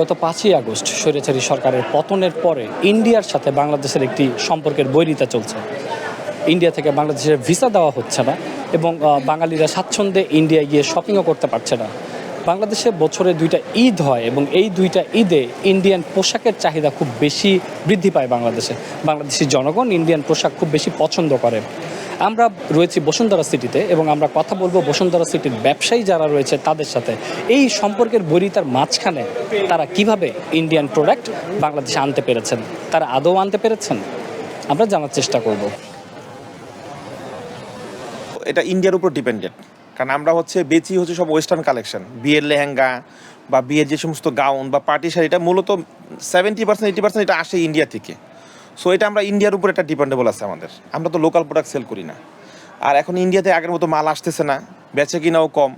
গত 5ই আগস্ট স্বৈরাচারী সরকারের পতনের পরে ইন্ডিয়ার সাথে বাংলাদেশের একটি সম্পর্কের বৈরিতা চলছে। ইন্ডিয়া থেকে বাংলাদেশের ভিসা দেওয়া হচ্ছে না এবং বাঙালিরা স্বাচ্ছন্দ্যে ইন্ডিয়ায় গিয়ে শপিংও করতে পারছে না। বাংলাদেশে বছরে 2টা ঈদ হয় এবং এই 2টা ঈদে ইন্ডিয়ান পোশাকের চাহিদা খুব বেশি বৃদ্ধি পায় বাংলাদেশে। বাংলাদেশি জনগণ ইন্ডিয়ান পোশাক খুব বেশি পছন্দ করে। আমরা রয়েছি বসুন্ধরা সিটিতে এবং আমরা কথা বলবো বসুন্ধরা সিটির ব্যবসায়ী যারা রয়েছে তাদের সাথে। এই সম্পর্কের বৈরিতার মাঝখানে তারা কিভাবে ইন্ডিয়ান প্রোডাক্ট বাংলাদেশে আনতে পেরেছেন, তারা আদৌ আনতে পেরেছেন, আমরা জানার চেষ্টা করব। এটা ইন্ডিয়ার উপর ডিপেন্ডেন্ট, কারণ আমরা বেচি সব ওয়েস্টার্ন কালেকশন, বিয়ের লেহেঙ্গা বা বিয়ের যে সমস্ত গাউন বা পার্টি শাড়ি, এটা মূলত 70% 80% এটা আসে ইন্ডিয়া থেকে। সো এটা আমরা ইন্ডিয়ার উপর একটা ডিপেন্ডেবল আছে আমাদের। আমরা তো লোকাল প্রোডাক্ট সেল করি না। আর এখন ইন্ডিয়াতে আগের মতো মাল আসতেছে না, বেচে কিনাও কম,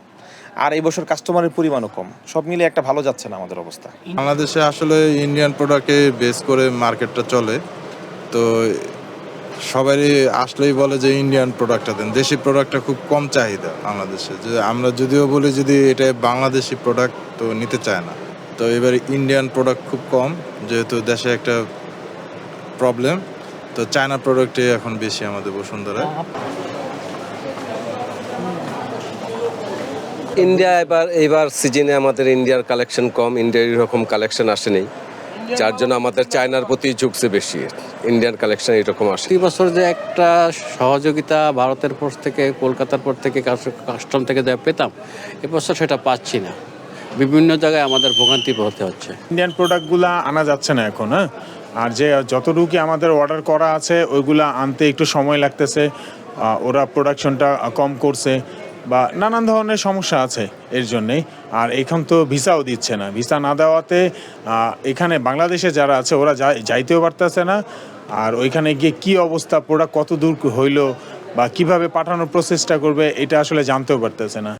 আর এই বছর কাস্টমারের পরিমাণও কম। সব মিলে একটা ভালো যাচ্ছে না আমাদের অবস্থা। বাংলাদেশে আসলে ইন্ডিয়ান প্রোডাক্টে বেস করে মার্কেটটা চলে, তো সবারই আসলেই বলে যে ইন্ডিয়ান প্রোডাক্টটা দেন। দেশি প্রোডাক্টটা খুব কম চাহিদা বাংলাদেশে, যে আমরা যদিও বলি যদি এটা বাংলাদেশি প্রোডাক্ট, তো নিতে চায় না। তো এবার ইন্ডিয়ান প্রোডাক্ট খুব কম, যেহেতু দেশে একটা প্রবলেম, তো চায়না প্রোডাক্টে এখন বেশি আমাদের বসুন্ধরায়। ইন্ডিয়া এইবার সিজনে আমাদের ইন্ডিয়ার কালেকশন কম, ইন্ডিয়ার এরকম কালেকশন আসেনি, যার জন্য আমাদের চায়নার প্রতি ঝুঁকছে বেশি। ইন্ডিয়ান কালেকশন এরকম আসে। প্রতি বছর যে একটা সহযোগিতা ভারতের পর থেকে, কলকাতার পর থেকে, কাস্টম থেকে যা পেতাম, এবছর সেটা পাচ্ছি না। বিভিন্ন জায়গায় আমাদের ভোগান্তি হতে হচ্ছে। ইন্ডিয়ান প্রোডাক্টগুলো আনা যাচ্ছে না এখন, হ্যাঁ। আর যে যতটুকু আমাদের অর্ডার করা আছে ওইগুলা আনতে একটু সময় লাগতেছে, ওরা প্রোডাকশনটা কম করছে বা নানান ধরনের সমস্যা আছে এর জন্যেই। আর এখন তো ভিসাও দিচ্ছে না, ভিসা না দেওয়াতে এখানে বাংলাদেশে যারা আছে ওরা যাইতেও পারতেছে না। আর ওইখানে গিয়ে কী অবস্থা, প্রোডাক্ট কত দূর হইলো বা কিভাবে পাঠানোর প্রসেসটা করবে, এটা আসলে জানতেও পারতেছে না।